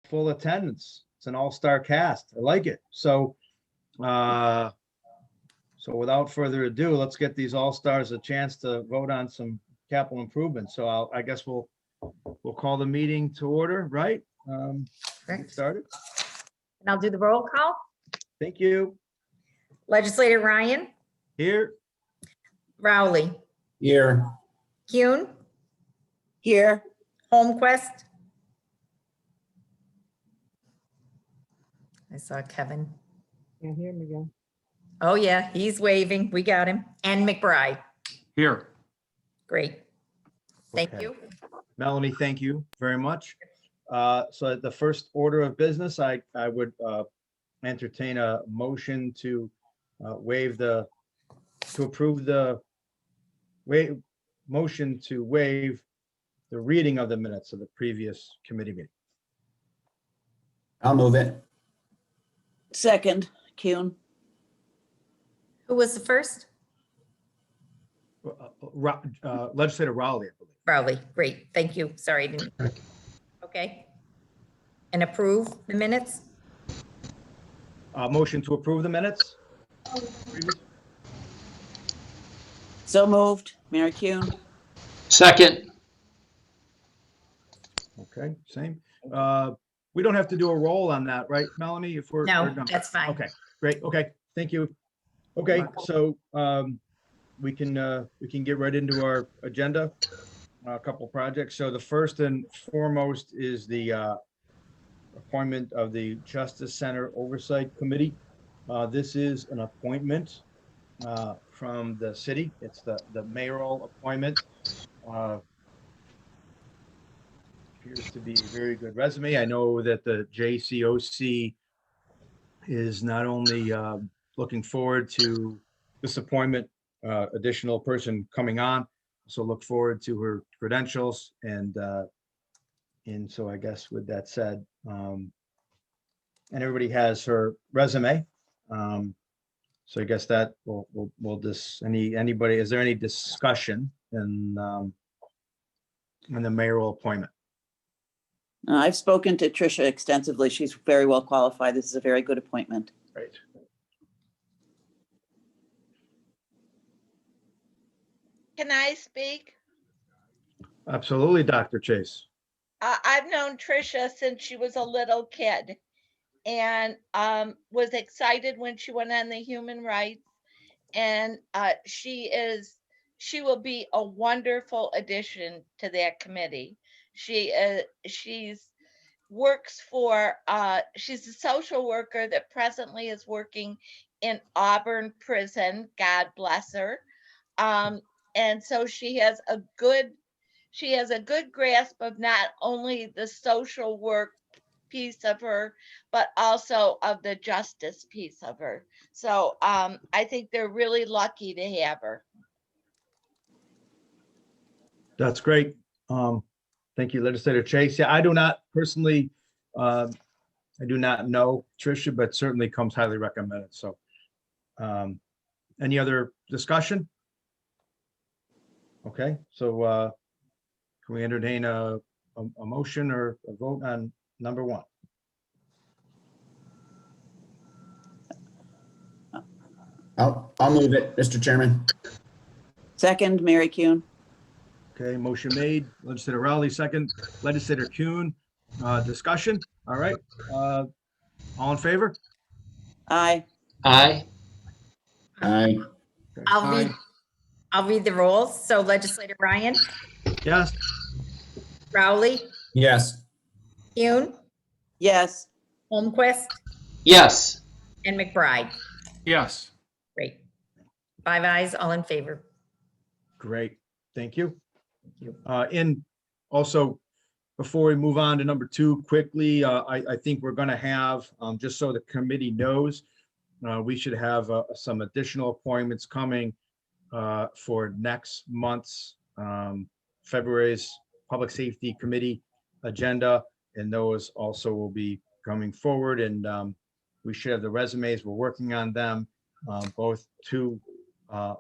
full attendance. It's an all-star cast. I like it. So without further ado, let's get these all-stars a chance to vote on some capital improvements. So I guess we'll call the meeting to order, right? Get Correct. started. And I'll do the roll call. Thank you. Legislator Ryan, Here. Rowley, Here. Kuhn, Here. Holmquist. I saw Kevin. Can't hear me again. Oh, yeah, he's waving. We got him. And McBride. Here. Great. Thank Okay. you. Melanie, thank you very much. So the first order of business, I would entertain a motion to waive the reading of the minutes of the previous committee meeting. I'll move it. Second, Kuhn. Who was the first? Legislator Rowley, I believe. Rowley. Great. Thank you. Sorry. I didn't. Okay. And approve the minutes? Motion to approve the minutes? So moved, Mary Kuhn. Second. Okay, same. We don't have to do a roll on that, right, Melanie? If we're No, we're done? that's fine. Okay, great. Okay, thank you. Okay, so we can get right into our agenda. A couple projects. So the first and foremost is the appointment of the Justice Center Oversight Committee. This is an appointment from the city. It's the mayoral appointment. Appears to be a very good resume. I know that the JCOC is not only looking forward to this appointment, additional person coming on, so look forward to her credentials. And so I guess with that said, and everybody has her resume. So I guess that we'll just, anybody, is there any discussion in the mayoral appointment? I've spoken to Tricia extensively. She's very well qualified. This is a very good appointment. Right. Can I speak? Absolutely, Dr. Chase. I've known Tricia since she was a little kid and was excited when she went on the human rights. And she will be a wonderful addition to that committee. She's works for, she's a social worker that presently is working in Auburn Prison. God bless her. And so she has a good grasp of not only the social work piece of her, but also of the justice piece of her. So I think they're really lucky to have her. That's great. Thank you, Legislator Chase. Yeah, I do not personally, I do not know Tricia, but certainly comes highly recommended. So any other discussion? Okay, so can we entertain a motion or a vote on number one? I'll move it, Mr. Chairman. Second, Mary Kuhn. Okay, motion made. Legislator Rowley, second. Legislator Kuhn, discussion. All right. All in favor? Aye. Aye. Aye. Okay. I'll read the rolls. So Legislator Ryan, Yes. Rowley, Yes. Kuhn, Yes. Holmquist, Yes. and McBride. Yes. Great. 5 ayes, all in favor. Great. Thank you. Thank you. And also, before we move on to number two, quickly, I think we're going to have, just so the committee knows, we should have some additional appointments coming for next month's February's Public Safety Committee agenda, and those also will be coming forward. And we should have the resumes. We're working on them. Both two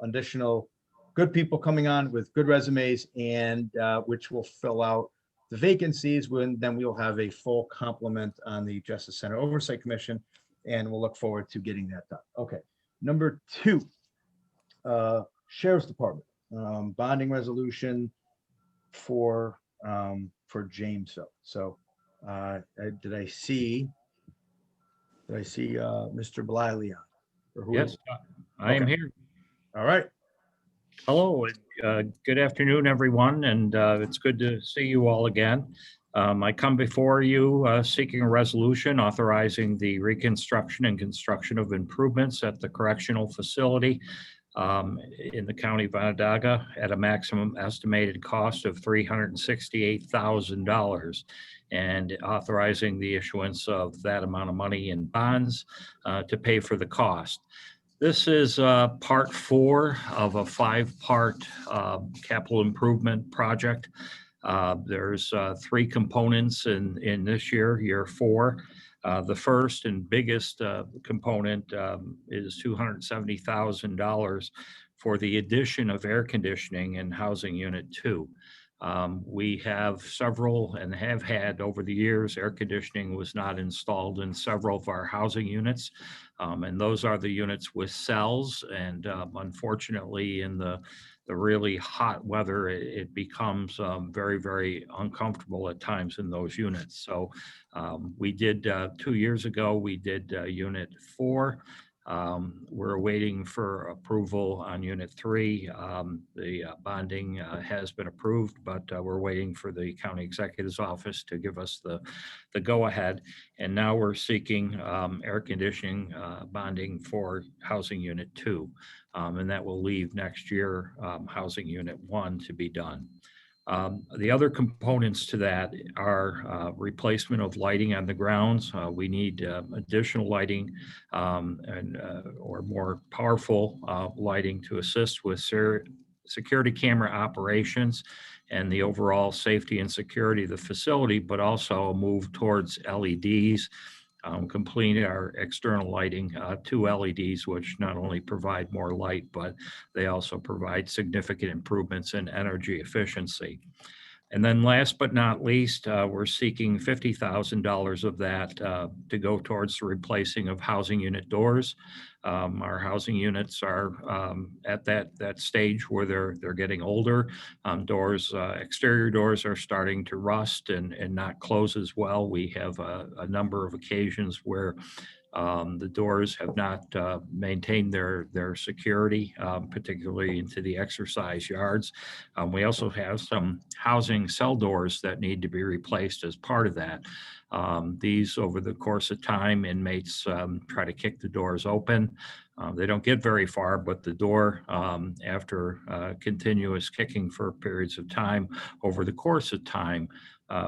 additional good people coming on with good resumes, and which will fill out the vacancies, then we'll have a full complement on the Justice Center Oversight Commission, and we'll look forward to getting that done. Okay, number 2, Sheriff's Department, bonding resolution for Jamesville. So did I see Mr. Bliley on? Or who Yes, is- I am Okay. here. All right. Hello, good afternoon, everyone, and it's good to see you all again. I come before you seeking a resolution authorizing the reconstruction and construction of improvements at the correctional facility in the county of Onondaga at a maximum estimated cost of $368,000, and authorizing the issuance of that amount of money in bonds to pay for the cost. This is part 4 of a 5-part capital improvement project. There's 3 components in this year 4. The first and biggest component is $270,000 for the addition of air conditioning in Housing Unit 2. We have several and have had over the years, air conditioning was not installed in several of our housing units. And those are the units with cells. And unfortunately, in the really hot weather, it becomes very, very uncomfortable at times in those units. So we did 2 years ago, we did Unit 4. We're waiting for approval on Unit 3. The bonding has been approved, but we're waiting for the county executive's office to give us the go-ahead. And now we're seeking air conditioning bonding for Housing Unit 2. And that will leave next year Housing Unit 1 to be done. The other components to that are replacement of lighting on the grounds. We need additional lighting or more powerful lighting to assist with security camera operations and the overall safety and security of the facility, but also move towards LEDs. Complete our external lighting to LEDs, which not only provide more light, but they also provide significant improvements in energy efficiency. And then last but not least, we're seeking $50,000 of that to go towards the replacing of housing unit doors. Our housing units are at that stage where they're getting older. Exterior doors are starting to rust and not close as well. We have a number of occasions where the doors have not maintained their security, particularly into the exercise yards. We also have some housing cell doors that need to be replaced as part of that. These, over the course of time, inmates try to kick the doors open. They don't get very far, but the door, after continuous kicking for periods of time, over the course of time,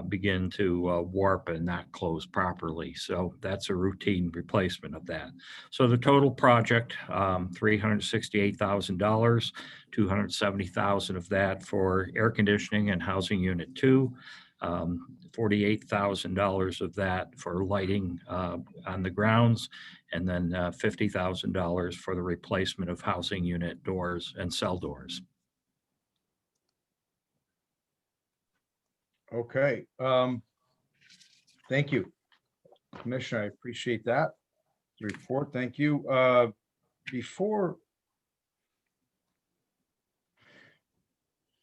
begin to warp and not close properly. So that's a routine replacement of that. So the total project, $368,000, $270,000 of that for air conditioning and Housing Unit 2, $48,000 of that for lighting on the grounds, and then $50,000 for the replacement of housing unit doors and cell doors. Okay. Thank you, Commissioner. I appreciate that report. Thank you. Before,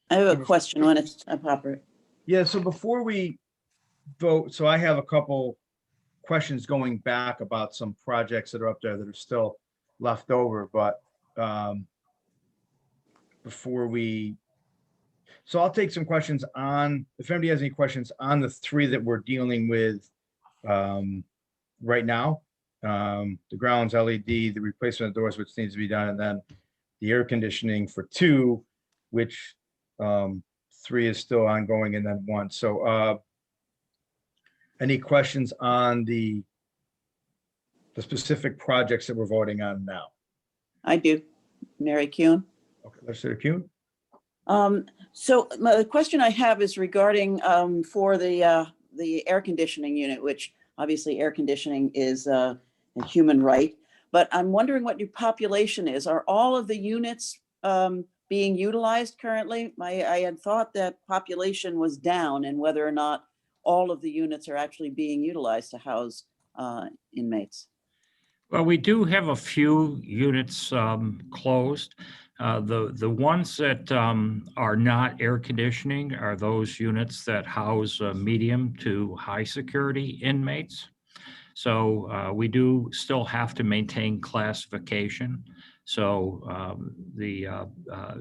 I have a question when it's appropriate. yeah, so before we vote, so I have a couple questions going back about some projects that are up there that are still left over, but so I'll take some questions on, if anybody has any questions on the 3 that we're dealing with right now. The grounds, LED, the replacement of doors, which needs to be done, and then the air conditioning for 2, which 3 is still ongoing, and then 1. So any questions on the specific projects that we're voting on now? I do. Mary Kuhn. Okay, Legislator Kuhn? So the question I have is regarding for the air conditioning unit, which obviously air conditioning is a human right, but I'm wondering what your population is. Are all of the units being utilized currently? I had thought that population was down, and whether or not all of the units are actually being utilized to house inmates. Well, we do have a few units closed. The ones that are not air conditioning are those units that house medium to high security inmates. So we do still have to maintain classification. So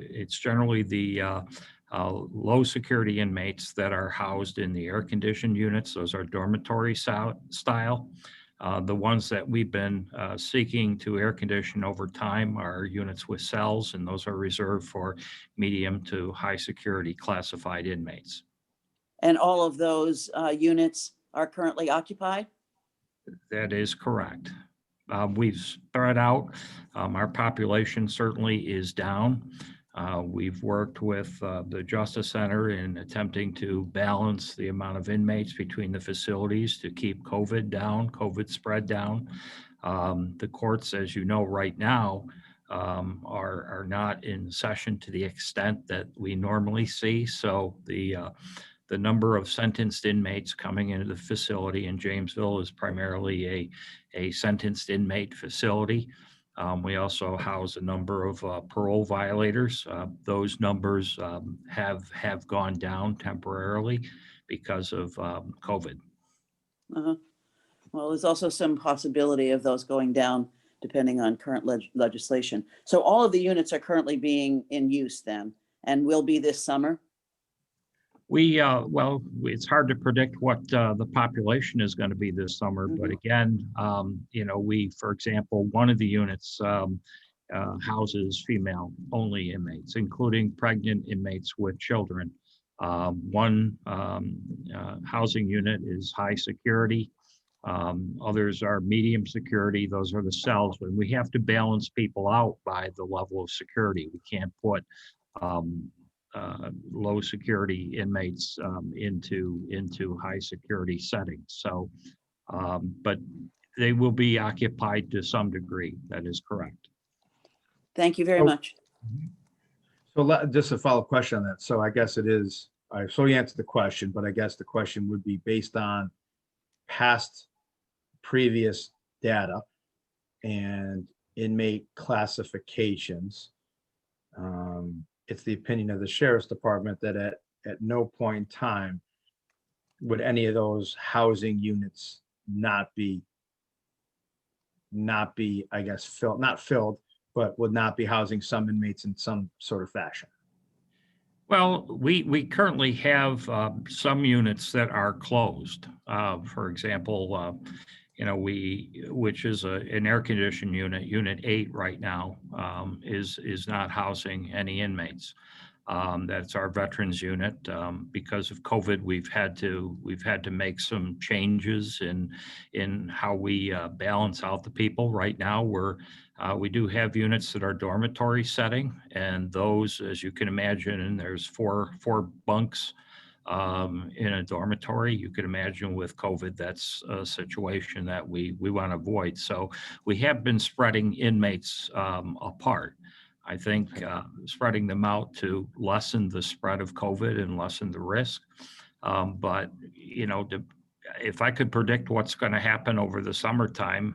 it's generally the low security inmates that are housed in the air conditioned units. Those are dormitory style. The ones that we've been seeking to air condition over time are units with cells, and those are reserved for medium to high security classified inmates. And all of those units are currently occupied? That is correct. We've spread out. Our population certainly is down. We've worked with the Justice Center in attempting to balance the amount of inmates between the facilities to keep COVID down, COVID spread down. The courts, as you know, right now are not in session to the extent that we normally see. So the number of sentenced inmates coming into the facility in Jamesville is primarily a sentenced inmate facility. We also house a number of parole violators. Those numbers have gone down temporarily because of COVID. Well, there's also some possibility of those going down depending on current legislation. So all of the units are currently being in use then, and will be this summer? Well, it's hard to predict what the population is going to be this summer, but again, for example, one of the units houses female-only inmates, including pregnant inmates with children. One housing unit is high security. Others are medium security. Those are the cells, and we have to balance people out by the level of security. We can't put low security inmates into high security settings. So, but they will be occupied to some degree. That is correct. Thank you very much. So just a follow-up question on that. So I guess it is, so you answered the question, but I guess the question would be based on past previous data and inmate classifications. It's the opinion of the Sheriff's Department that at no point in time would any of those housing units not be, I guess, not filled, but would not be housing some inmates in some sort of fashion. Well, we currently have some units that are closed. For example, which is an air conditioned unit, Unit 8 right now, is not housing any inmates. That's our veterans unit. Because of COVID, we've had to make some changes in how we balance out the people. Right now, we do have units that are dormitory setting, and those, as you can imagine, and there's four bunks in a dormitory. You can imagine with COVID, that's a situation that we want to avoid. So we have been spreading inmates apart. I think spreading them out to lessen the spread of COVID and lessen the risk. But, if I could predict what's going to happen over the summertime,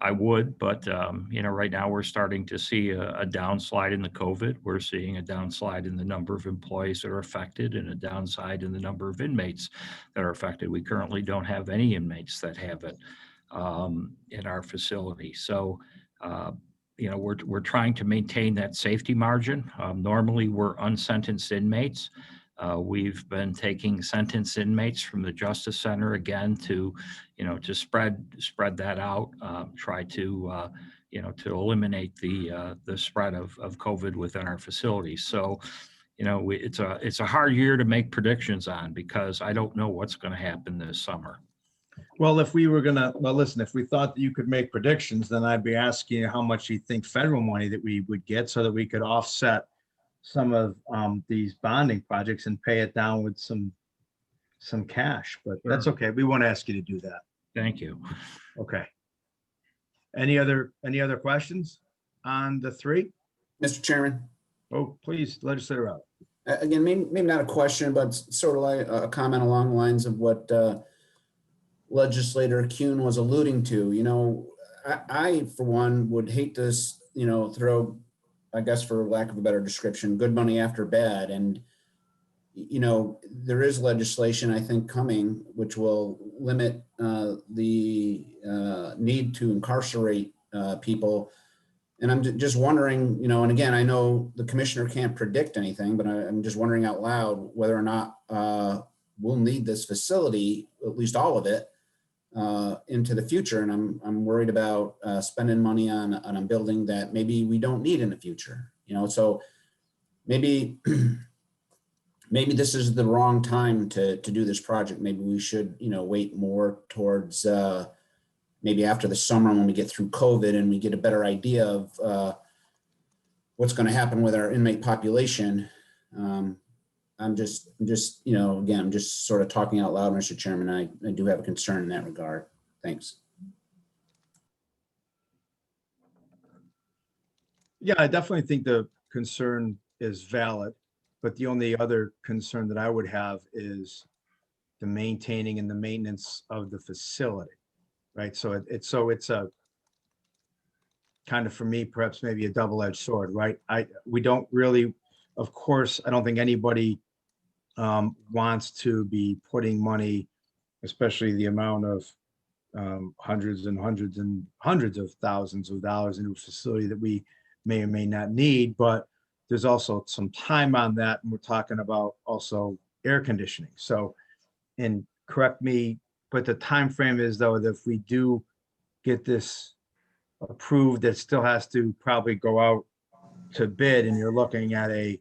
I would, but right now we're starting to see a downslide in the COVID. We're seeing a downslide in the number of employees that are affected and a downside in the number of inmates that are affected. We currently don't have any inmates that have it in our facility. So, we're trying to maintain that safety margin. Normally we're unsentenced inmates. We've been taking sentenced inmates from the Justice Center again to spread that out, try to eliminate the spread of COVID within our facilities. So, it's a hard year to make predictions on because I don't know what's going to happen this summer. Well, if we thought that you could make predictions, then I'd be asking you how much you think federal money that we would get so that we could offset some of these bonding projects and pay it down with some cash, but that's okay. We won't ask you to do that. Thank you. Okay. Any other questions on the three? Mr. Chairman, Oh, please, Legislator Rowley. Again, maybe not a question, but sort of like a comment along the lines of what Legislator Kuhn was alluding to. You know, I for one would hate to, you know, throw, I guess for lack of a better description, good money after bad. And, you know, there is legislation, I think, coming, which will limit the need to incarcerate people. And I'm just wondering, you know, and again, I know the commissioner can't predict anything, but I'm just wondering out loud whether or not we'll need this facility, at least all of it, into the future. And I'm worried about spending money on a building that maybe we don't need in the future, you know. So maybe maybe this is the wrong time to do this project. Maybe we should, you know, wait more towards maybe after the summer when we get through COVID and we get a better idea of what's going to happen with our inmate population. I'm just, you know, again, I'm just sort of talking out loud, Mr. Chairman. I do have a concern in that regard. Thanks. Yeah, I definitely think the concern is valid, but the only other concern that I would have is the maintaining and the maintenance of the facility, right? So it's a kind of, for me, perhaps maybe a double-edged sword, right? We don't really, of course, I don't think anybody wants to be putting money, especially the amount of hundreds and hundreds and hundreds of thousands of dollars into a facility that we may or may not need, but there's also some time on that. And we're talking about also air conditioning. So, and correct me, but the time frame is, though, that if we do get this approved, that still has to probably go out to bid, and you're looking at a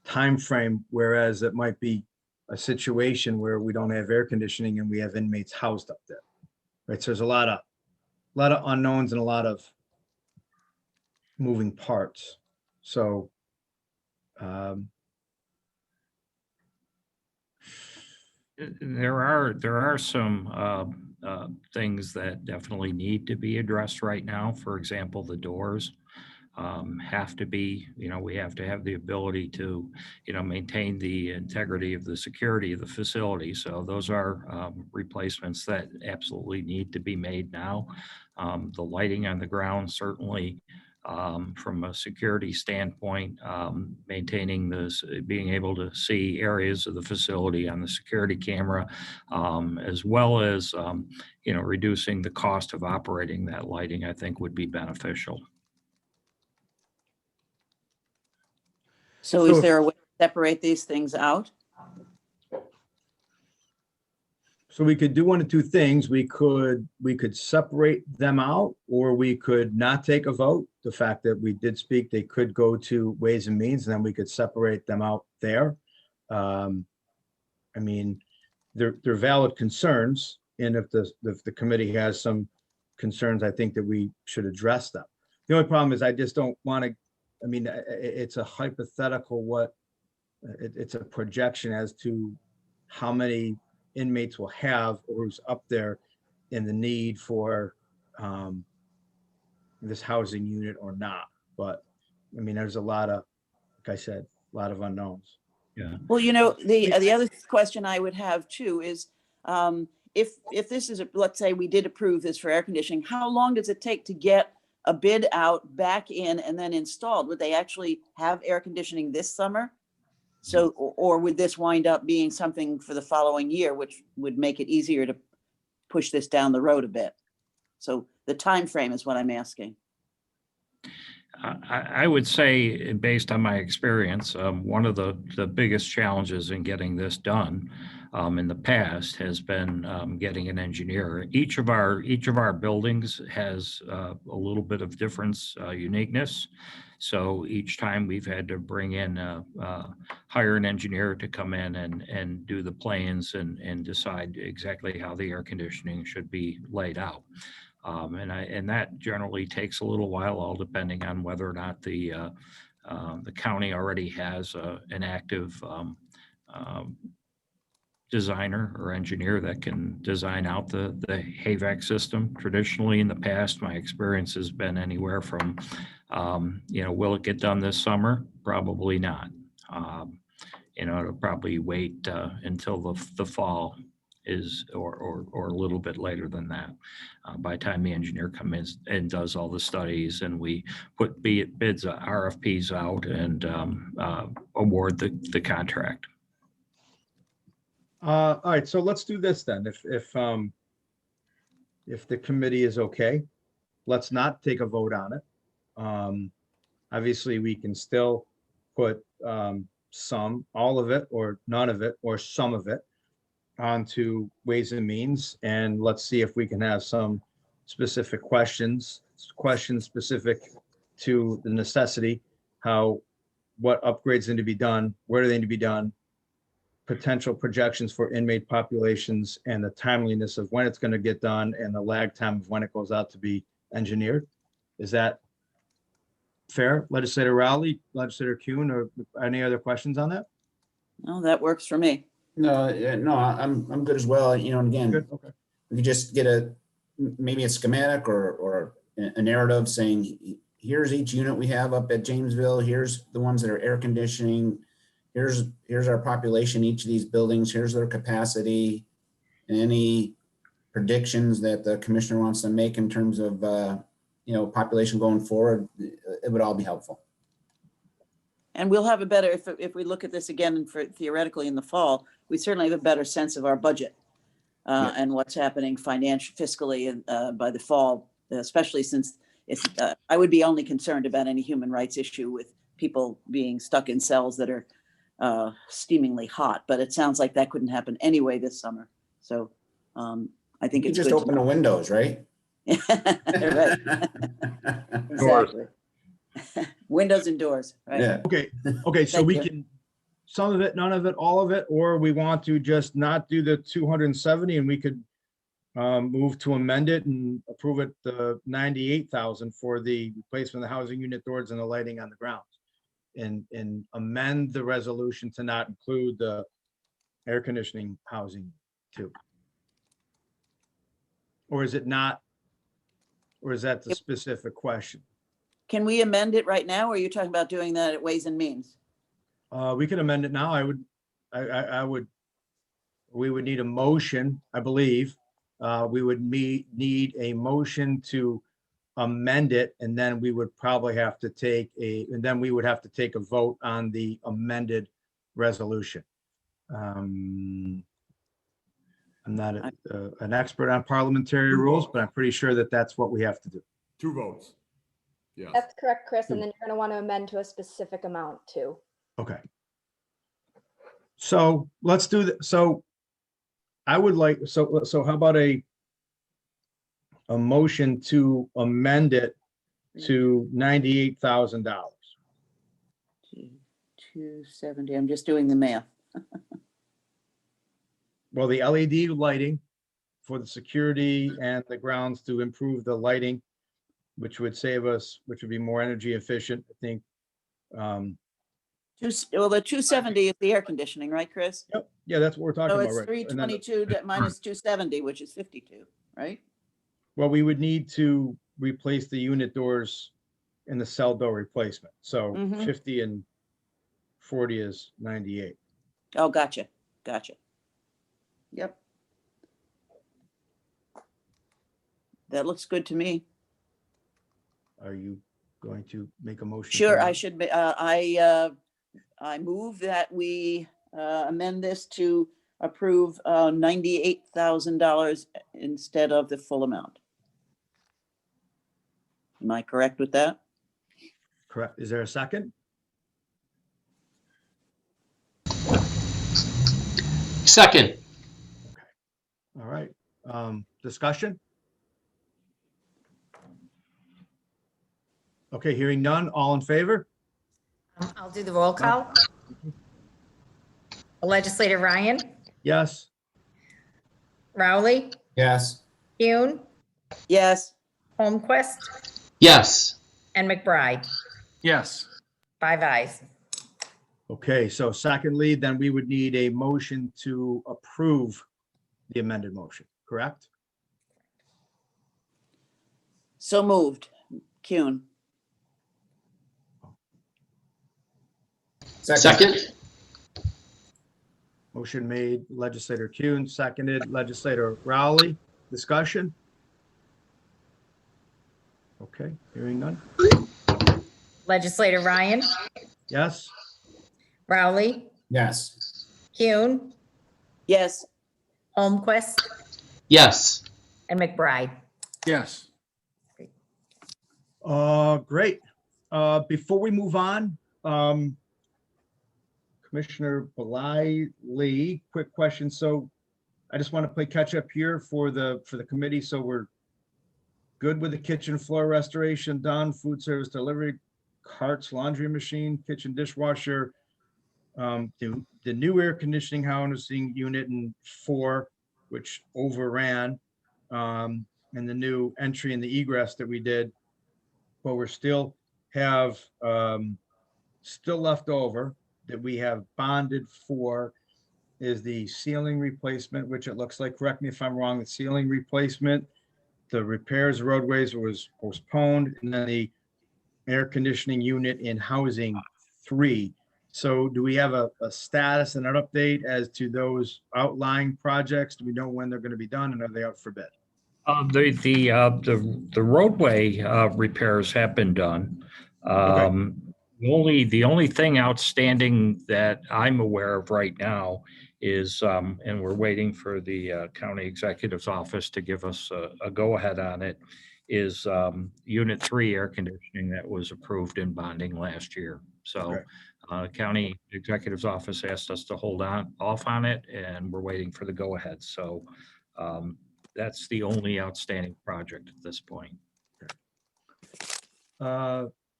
time frame, whereas it might be a situation where we don't have air conditioning and we have inmates housed up there, right? So there's a lot of unknowns and a lot of moving parts. So there are some things that definitely need to be addressed right now. For example, the doors have to be, you know, we have to have the ability to, you know, maintain the integrity of the security of the facility. So those are replacements that absolutely need to be made now. The lighting on the ground, certainly, from a security standpoint, maintaining this, being able to see areas of the facility on the security camera, as well as, you know, reducing the cost of operating that lighting, I think would be beneficial. So is there a way to separate these things out? So we could do one of two things. We could separate them out, or we could not take a vote. The fact that we did speak, they could go to Ways and Means, and then we could separate them out there. I mean, they're valid concerns, and if the committee has some concerns, I think that we should address them. The only problem is I just don't want to. I mean, it's a hypothetical. It's a projection as to how many inmates will have, or who's up there in the need for this housing unit or not. But I mean, there's a lot of, like I said, a lot of unknowns. Yeah. Well, you know, the other question I would have too is if this is, let's say we did approve this for air conditioning, how long does it take to get a bid out, back in, and then installed? Would they actually have air conditioning this summer? So, or would this wind up being something for the following year, which would make it easier to push this down the road a bit? So the time frame is what I'm asking. I would say, based on my experience, one of the biggest challenges in getting this done in the past has been getting an engineer. Each of our buildings has a little bit of difference, uniqueness. So each time we've had to bring in, hire an engineer to come in and do the plans and decide exactly how the air conditioning should be laid out. And that generally takes a little while, all depending on whether or not the county already has an active designer or engineer that can design out the HVAC system. Traditionally, in the past, my experience has been anywhere from Will it get done this summer? Probably not. It'll probably wait until the fall or a little bit later than that. By the time the engineer comes in and does all the studies and we put bids, RFPs out and award the contract. All right, so let's do this then. If the committee is okay, let's not take a vote on it. Obviously, we can still put all of it, or none of it, or some of it onto Ways and Means, and let's see if we can have some specific questions specific to the necessity, what upgrades need to be done, where do they need to be done, potential projections for inmate populations, and the timeliness of when it's going to get done, and the lag time of when it goes out to be engineered. Is that fair? Legislator Rowley, Legislator Kuhn, or any other questions on that? No, that works for me. No, yeah, no, I'm good as well. And again, Good, okay. we could just get maybe a schematic or a narrative saying, here's each unit we have up at Jamesville. Here's the ones that are air conditioning. Here's our population, each of these buildings. Here's their capacity. And any predictions that the commissioner wants to make in terms of, population going forward, it would all be helpful. And we'll have a better, if we look at this again for theoretically in the fall, we certainly have a better sense of our budget and what's happening fiscally by the fall, especially since I would be only concerned about any human rights issue with people being stuck in cells that are steamingly hot, but it sounds like that couldn't happen anyway this summer. So I think You it's just good open the windows, right? Right. Exactly. Windows and doors, right? Yeah. Okay, so Thank we you. can, some of it, none of it, all of it, or we want to just not do the 270 and we could move to amend it and approve it, the 98,000 for the replacement of the housing unit doors and the lighting on the grounds. And amend the resolution to not include the air conditioning housing too. Or is it not? Or is that the specific question? Can we amend it right now, or are you talking about doing that at Ways and Means? We can amend it now. We would need a motion, I believe. We would need a motion to amend it, and then we would probably have to take a vote on the amended resolution. I'm not an expert on parliamentary rules, but I'm pretty sure that that's what we have to do. 2 votes. Yes. That's correct, Chris. And then you're going to want to amend to a specific amount too. Okay. So let's do that. So I would like, so how about a motion to amend it to $98,000? 270, I'm just doing the math. Well, the LED lighting for the security and the grounds to improve the lighting, which would save us, which would be more energy efficient, I think. Well, the 270 is the air conditioning, right, Chris? Yep. Yeah, that's what we're talking So about, it's right? And then- 322 minus 270, which is 52, right? Well, we would need to replace the unit doors in the cell door replacement. So Mhm. 50 and 40 is 98. Oh, gotcha. Yep. That looks good to me. Are you going to make a motion? Sure, for I that? should be, I move that we amend this to approve $98,000 instead of the full amount. Am I correct with that? Correct. Is there a second? Second. All right. Discussion? Okay, hearing none. All in favor? I'll do the roll call. Legislator Ryan, Yes. Rowley, Yes. Kuhn, Yes. Holmquist, Yes. and McBride. Yes. 5 ayes. Okay, so secondly, then we would need a motion to approve the amended motion, correct? So moved. Kuhn. Second. Motion made legislator Kuhn, seconded legislator Rowley. Discussion? Okay, hearing none. Legislator Ryan, Yes? Rowley, Yes. Kuhn, Yes. Holmquist, Yes. and McBride. Yes. Great. Before we move on, Commissioner Lee, quick question. So I just want to play catch up here for the committee. So we're good with the kitchen floor restoration done, food service delivery, carts, laundry machine, kitchen dishwasher, the new air conditioning housing unit in 4, which overran, and the new entry and the egress that we did. But we're still have still left over that we have bonded for is the ceiling replacement, which it looks like, correct me if I'm wrong, the ceiling replacement, the repairs roadways was postponed, and then the air conditioning unit in housing 3. So do we have a status and an update as to those outlying projects? Do we know when they're going to be done, and are they out for bid? The roadway repairs have been done. The only thing outstanding that I'm aware of right now is, and we're waiting for the county executive's office to give us a go-ahead on it, is Unit 3 air conditioning that was approved in bonding last year. So county executive's office asked us to hold off on it, and we're waiting for the go-ahead. So that's the only outstanding project at this point.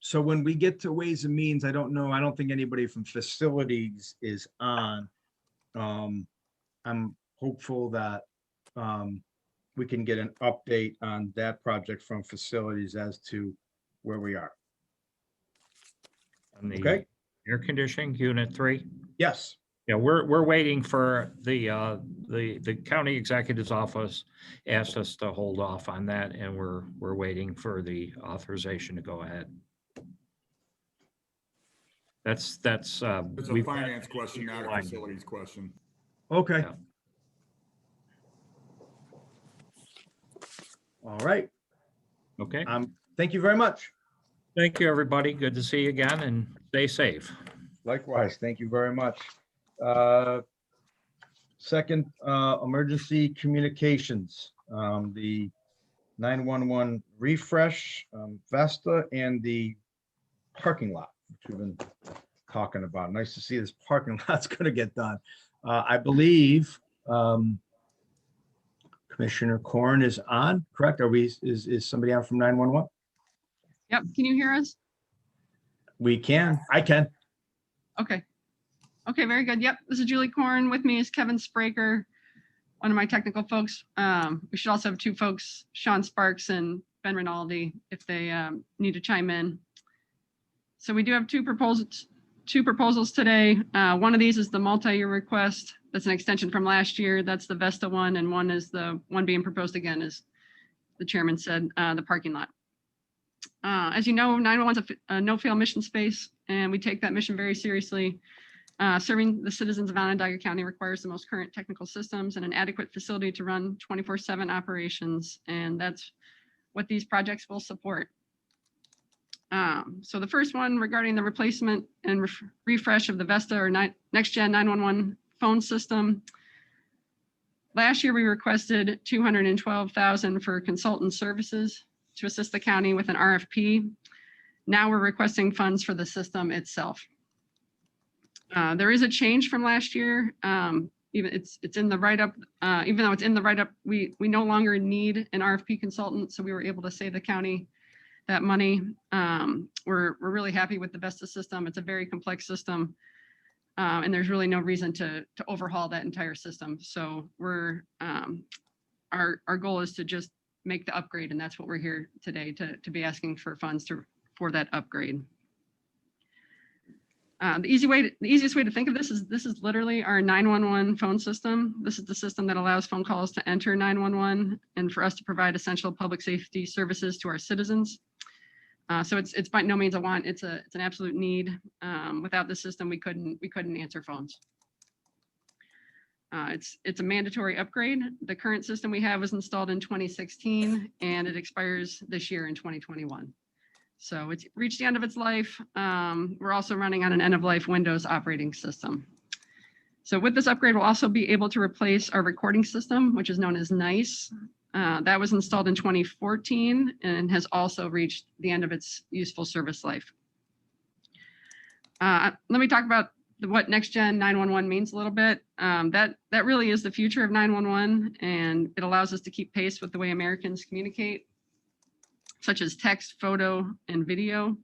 So when we get to Ways and Means, I don't know, I don't think anybody from facilities is on. I'm hopeful that we can get an update on that project from facilities as to where we are. And the Okay. air conditioning, Unit 3? Yes. Yeah, we're waiting for the county executive's office asked us to hold off on that, and we're waiting for the authorization to go ahead. That's It's a finance question, not a facilities question. Okay. Yeah. All right. Okay. Thank you very much. Thank you, everybody. Good to see you again, and stay safe. Likewise. Thank you very much. Second, emergency communications, the 911 refresh, Vesta, and the parking lot, which we've been talking about. Nice to see this parking lot's going to get done. I believe Commissioner Corn is on, correct? Is somebody on from 911? Yep. Can you hear us? We can. I can. Okay. Okay, very good. Yep. This is Julie Korn. With me is Kevin Spraker, one of my technical folks. We should also have 2 folks, Sean Sparks and Ben Rinaldi, if they need to chime in. So we do have two proposals today. One of these is the multi-year request. That's an extension from last year. That's the Vesta one. And one is the one being proposed again, as the chairman said, the parking lot. As you know, 911 is a no-fail mission space, and we take that mission very seriously. Serving the citizens of Onondaga County requires the most current technical systems and an adequate facility to run 24/7 operations, and that's what these projects will support. So the first one regarding the replacement and refresh of the Vesta or Next Gen 911 phone system. Last year, we requested $212,000 for consultant services to assist the county with an RFP. Now we're requesting funds for the system itself. There is a change from last year. Even it's in the write-up. Even though it's in the write-up, we no longer need an RFP consultant, so we were able to save the county that money. We're really happy with the Vesta system. It's a very complex system, and there's really no reason to overhaul that entire system. So we're our goal is to just make the upgrade, and that's what we're here today to be asking for funds for that upgrade. The easiest way to think of this is literally our 911 phone system. This is the system that allows phone calls to enter 911 and for us to provide essential public safety services to our citizens. So it's by no means a want, it's an absolute need. Without the system, we couldn't answer phones. It's a mandatory upgrade. The current system we have was installed in 2016 and it expires this year in 2021. So it's reached the end of its life. We're also running on an end-of-life Windows operating system. So with this upgrade, we'll also be able to replace our recording system, which is known as NICE. That was installed in 2014 and has also reached the end of its useful service life. Let me talk about what Next Gen 911 means a little bit. That really is the future of 911, and it allows us to keep pace with the way Americans communicate, such as text, photo, and video,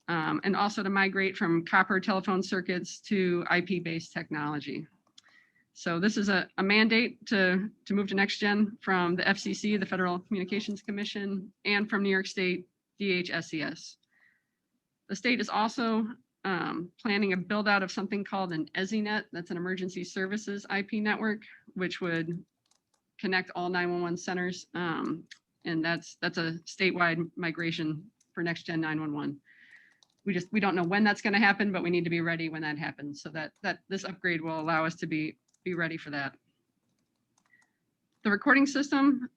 and also to migrate from copper telephone circuits to IP-based technology. So this is a mandate to move to Next Gen from the FCC, the Federal Communications Commission, and from New York State DHSES. The state is also planning a build out of something called an EZNet, that's an emergency services IP network, which would connect all 911 centers. And that's a statewide migration for Next Gen 911. We don't know when that's going to happen, but we need to be ready when that happens. So that this upgrade will allow us to be ready for that. The recording system,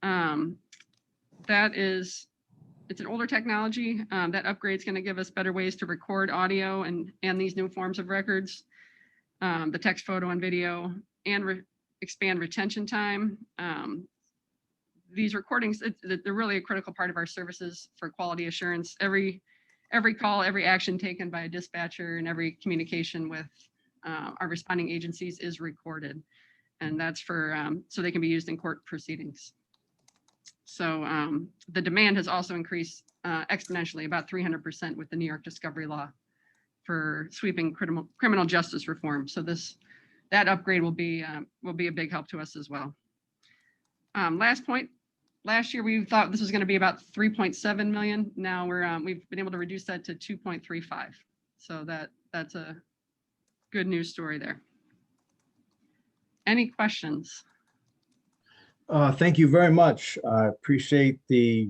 it's an older technology. That upgrade is going to give us better ways to record audio and these new forms of records, the text, photo, and video, and expand retention time. These recordings, they're really a critical part of our services for quality assurance. Every call, every action taken by a dispatcher, and every communication with our responding agencies is recorded. And that's for so they can be used in court proceedings. So the demand has also increased exponentially, about 300% with the New York discovery law for sweeping criminal justice reform. So that upgrade will be a big help to us as well. Last point, last year we thought this was going to be about 3.7 million. Now we've been able to reduce that to 2.35. So that's a good news story there. Any questions? Thank you very much. I appreciate the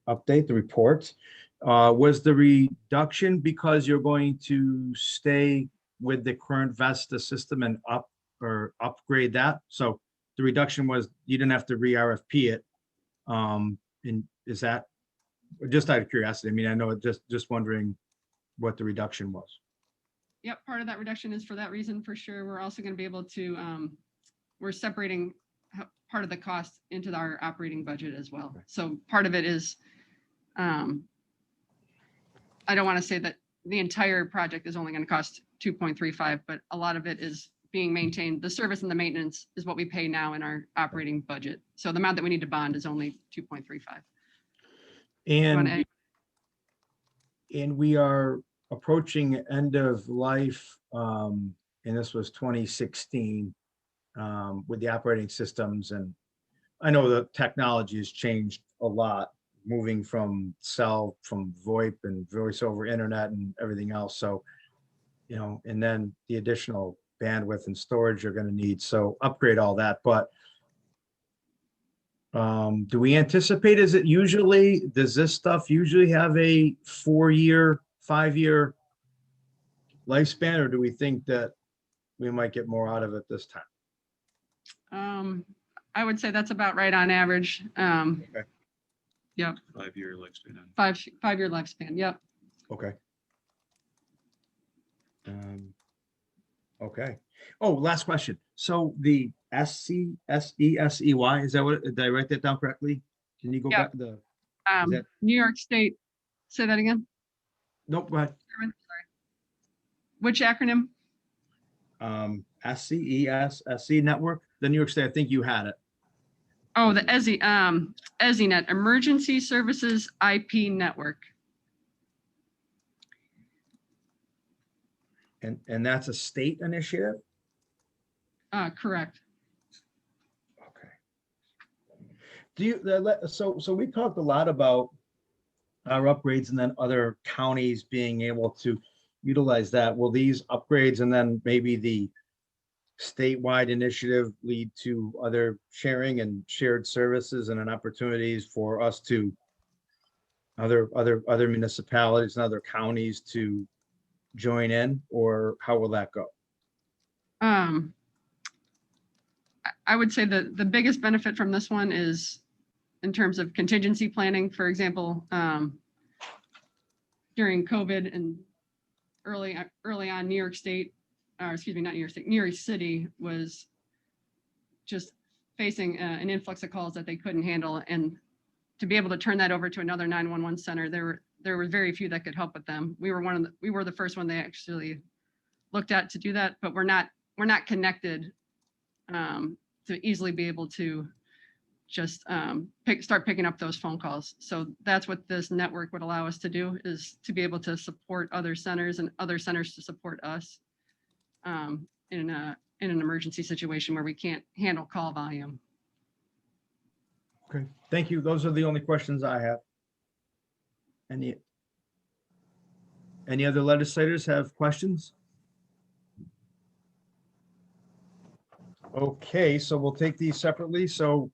update, the report. Was the reduction because you're going to stay with the current Vesta system and upgrade that? So the reduction was you didn't have to re-RFP it. And is that just out of curiosity? I mean, I know just wondering what the reduction was. Yep, part of that reduction is for that reason for sure. We're also going to be able to, we're separating part of the cost into our operating budget as well. Okay. So part of it is, I don't want to say that the entire project is only going to cost 2.35, but a lot of it is being maintained. The service and the maintenance is what we pay now in our operating budget. So the amount that we need to bond is only 2.35. And we are approaching end of life, and this was 2016 with the operating systems. And I know the technology has changed a lot, moving from VoIP and voice over internet and everything else. So, and then the additional bandwidth and storage you're going to need. So upgrade all that. But do we anticipate, does this stuff usually have a 4-year, 5-year lifespan, or do we think that we might get more out of it this time? I would say that's about right on average. Okay. Yep. 5-year lifespan. 5-year lifespan. Yep. Okay. Okay. Oh, last question. So the SESEY, is that what, did I write that down correctly? Can you go back to the? New York State, say that again? Nope, go ahead. Sorry. Which acronym? SESEY network, the New York State, I think you had it. Oh, the EZNet, Emergency Services IP Network. And that's a state initiative? Correct. Okay. Do you, so we talked a lot about our upgrades and then other counties being able to utilize that. Will these upgrades and then maybe the statewide initiative lead to other sharing and shared services and an opportunities for us to other municipalities and other counties to join in, or how will that go? I would say that the biggest benefit from this one is in terms of contingency planning. For example, during COVID and early on, New York State, or excuse me, not New York State, New York City was just facing an influx of calls that they couldn't handle. And to be able to turn that over to another 911 center, there were very few that could help with them. We were the first one they actually looked at to do that, but we're not connected to easily be able to just start picking up those phone calls. So that's what this network would allow us to do, is to be able to support other centers and other centers to support us in an emergency situation where we can't handle call volume. Okay, thank you. Those are the only questions I have. Any other legislators have questions? Okay, so we'll take these separately. So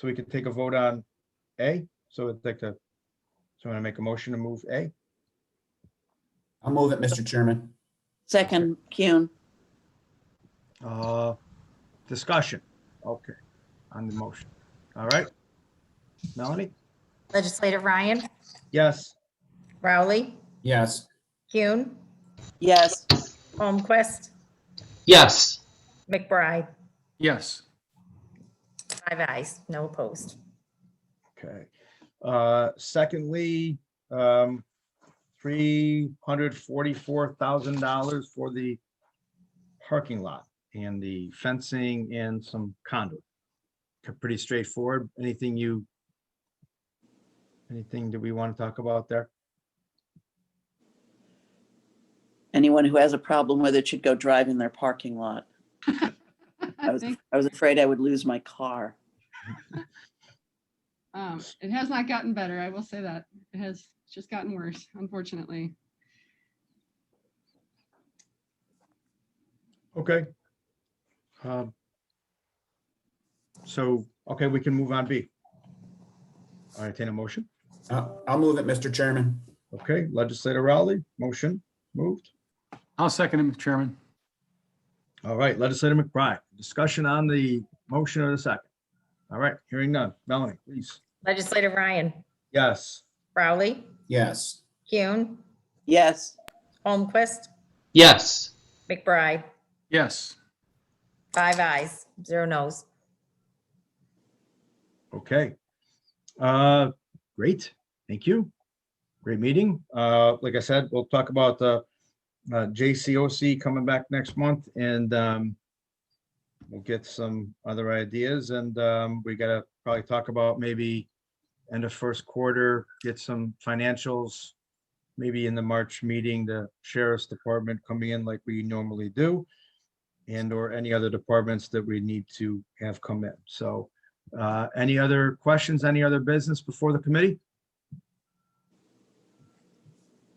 we can take a vote on A. So I want to make a motion to move A. I'll move it, Mr. Chairman. Second, Kuhn. Discussion. Okay, on the motion. All right. Melanie? Legislator Ryan, Yes. Rowley, Yes. Kuhn, Yes. Holmquist, Yes. McBride. Yes. 5 ayes, no opposed. Okay. Secondly, $344,000 for the parking lot and the fencing and some conduit. Pretty straightforward. Anything that we want to talk about there? Anyone who has a problem with it should go drive in their parking lot. I was afraid I would lose my car. It has not gotten better, I will say that. It has just gotten worse, unfortunately. Okay. Okay, we can move on B. I entertain a motion. I'll move it, Mr. Chairman. Okay, Legislator Rowley, motion moved. I'll second him, Chairman. All right, Legislator McBride, discussion on the motion of the second. All right, hearing none. Melanie, please. Legislator Ryan, Yes. Rowley, Yes. Kuhn, Yes. Holmquist, Yes. McBride. Yes. 5 ayes, 0 noes. Okay. Great. Thank you. Great meeting. Like I said, we'll talk about the JCOC coming back next month, and we'll get some other ideas, and we gotta probably talk about maybe end of first quarter, get some financials, maybe in the March meeting, the sheriff's department coming in like we normally do, and or any other departments that we need to have come in. So any other questions, any other business before the committee?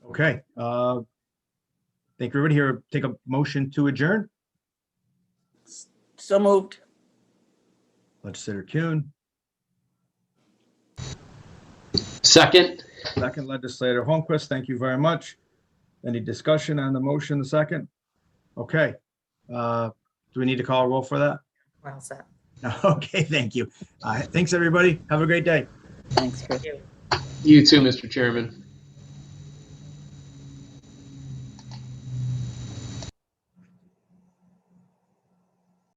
Okay. Thank you, everybody. Here, take a motion to adjourn. So moved. Legislator Kuhn, Second. second Legislator Holmquist. Thank you very much. Any discussion on the motion, the second? Okay. Do we need to call a roll for that? Well said. Okay, thank you. Thanks, everybody. Have a great day. Thanks, Chris. You too, Mr. Chairman.